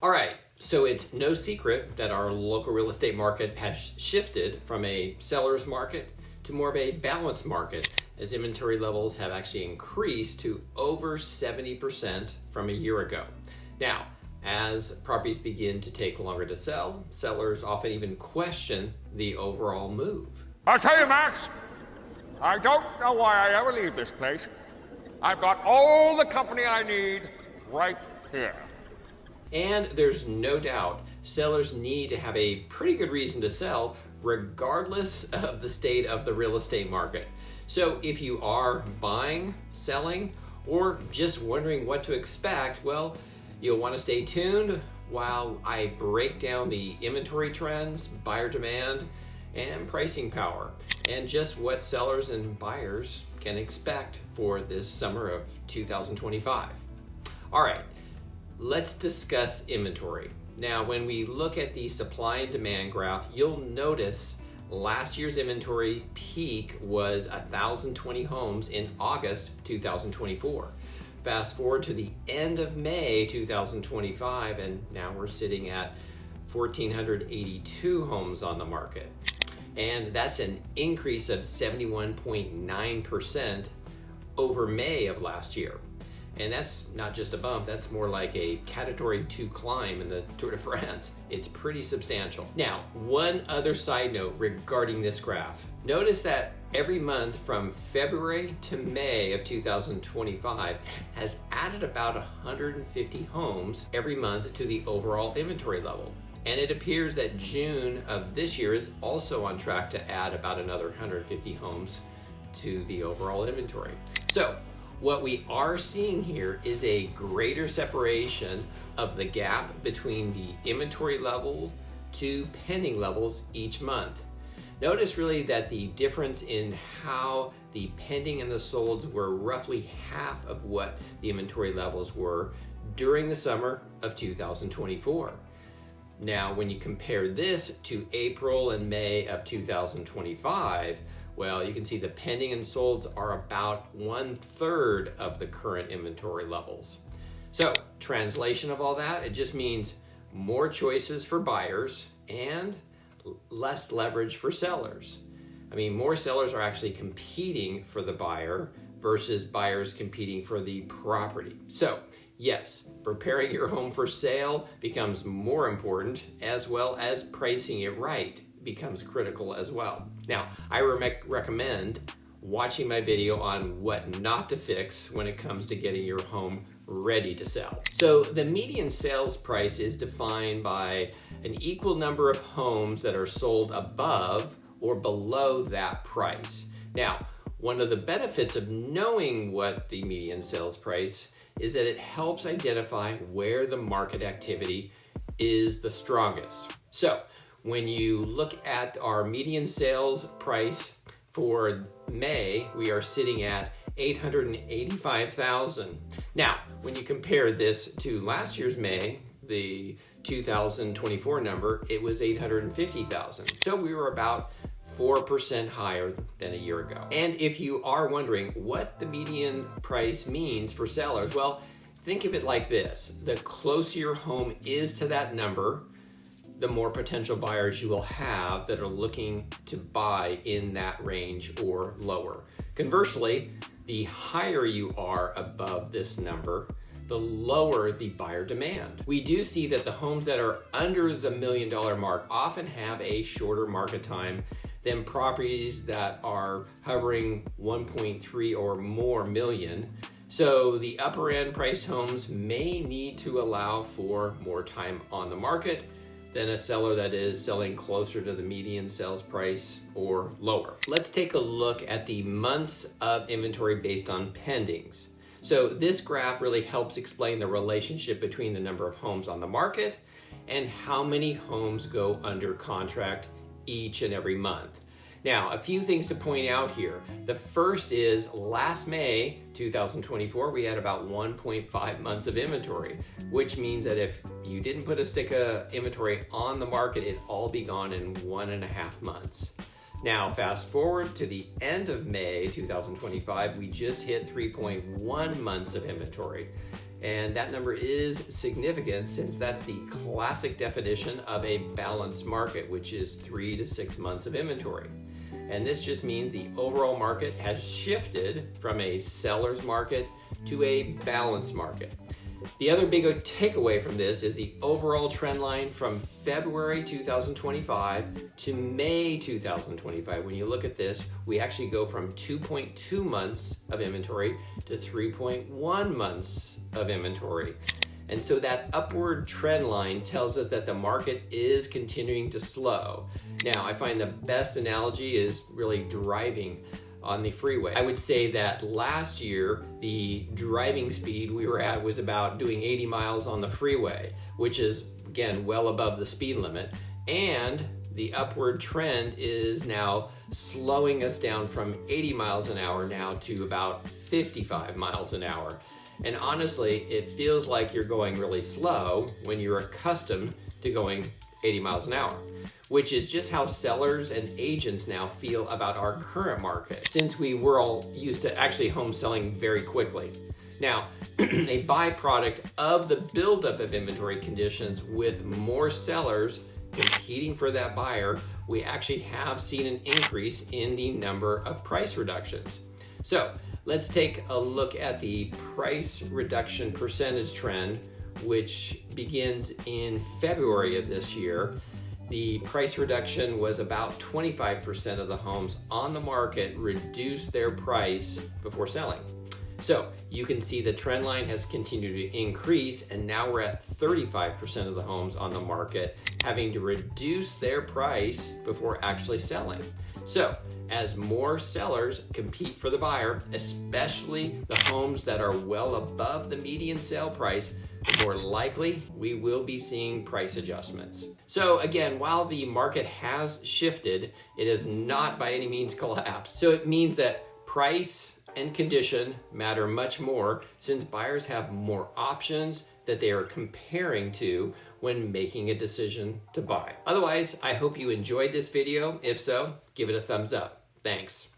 All right, so it's no secret that our local real estate market has shifted from a seller's market to more of a balanced market, as inventory levels have actually increased to over 70% from a year ago. Now, as properties begin to take longer to sell, sellers often even question the overall move. I'll tell you, Max, I don't know why I ever leave this place. I've got all the company I need right here. And there's no doubt sellers need to have a pretty good reason to sell regardless of the state of the real estate market. So if you are buying, selling, or just wondering what to expect, well, you'll want to stay tuned while I break down the inventory trends, buyer demand, and pricing power, and just what sellers and buyers can expect for this summer of 2025. All right. Let's discuss inventory. Now, when we look at the supply and demand graph, you'll notice last year's inventory peak was 1,020 homes in August 2024. Fast forward to the end of May 2025, and now we're sitting at 1,482 homes on the market. And that's an increase of 71.9% over May of last year. And that's not just a bump, that's more like a Category 2 climb in the Tour de France. It's pretty substantial. Now, one other side note regarding this graph. Notice that every month from February to May of 2025 has added about 150 homes every month to the overall inventory level. And it appears that June of this year is also on track to add about another 150 homes to the overall inventory. So, what we are seeing here is a greater separation of the gap between the inventory level to pending levels each month. Notice really that the difference in how the pending and the solds were roughly half of what the inventory levels were during the summer of 2024. Now, when you compare this to April and May of 2025, well, you can see the pending and solds are about 1/3 of the current inventory levels. So, translation of all that, it just means more choices for buyers and less leverage for sellers. I mean, more sellers are actually competing for the buyer versus buyers competing for the property. So, yes, preparing your home for sale becomes more important, as well as pricing it right becomes critical as well. Now, I recommend watching my video on what not to fix when it comes to getting your home ready to sell. So the median sales price is defined by an equal number of homes that are sold above or below that price. Now, one of the benefits of knowing what the median sales price is that it helps identify where the market activity is the strongest. So, when you look at our median sales price for May, we are sitting at $885,000. Now, when you compare this to last year's May, the 2024 number, it was $850,000. So we were about 4% higher than a year ago. And if you are wondering what the median price means for sellers, well, think of it like this. The closer your home is to that number, the more potential buyers you will have that are looking to buy in that range or lower. Conversely, the higher you are above this number, the lower the buyer demand. We do see that the homes that are under the $1 million mark often have a shorter market time than properties that are hovering 1.3 or more million. So the upper end priced homes may need to allow for more time on the market than a seller that is selling closer to the median sales price or lower. Let's take a look at the months of inventory based on pendings. So this graph really helps explain the relationship between the number of homes on the market and how many homes go under contract each and every month. Now, a few things to point out here. The first is last May 2024, we had about 1.5 months of inventory, which means that if you didn't put a stick of inventory on the market, it'd all be gone in 1.5 months. Now, fast forward to the end of May 2025, we just hit 3.1 months of inventory. And that number is significant since that's the classic definition of a balanced market, which is 3 to 6 months of inventory. And this just means the overall market has shifted from a seller's market to a balanced market. The other big takeaway from this is the overall trend line from February 2025 to May 2025. When you look at this, we actually go from 2.2 months of inventory to 3.1 months of inventory. And so that upward trend line tells us that the market is continuing to slow. Now, I find the best analogy is really driving on the freeway. I would say that last year, the driving speed we were at was about doing 80 miles on the freeway, which is, again, well above the speed limit. And the upward trend is now slowing us down from 80 miles an hour now to about 55 miles an hour. And honestly, it feels like you're going really slow when you're accustomed to going 80 miles an hour, which is just how sellers and agents now feel about our current market, since we were all used to actually home selling very quickly. Now, a byproduct of the buildup of inventory conditions with more sellers competing for that buyer, we actually have seen an increase in the number of price reductions. So let's take a look at the price reduction percentage trend, which begins in February of this year. The price reduction was about 25% of the homes on the market reduced their price before selling. So you can see the trend line has continued to increase, and now we're at 35% of the homes on the market having to reduce their price before actually selling. So as more sellers compete for the buyer, especially the homes that are well above the median sale price, the more likely we will be seeing price adjustments. So again, while the market has shifted, it has not by any means collapsed. So it means that price and condition matter much more, since buyers have more options that they are comparing to when making a decision to buy. Otherwise, I hope you enjoyed this video. If so, give it a thumbs up. Thanks.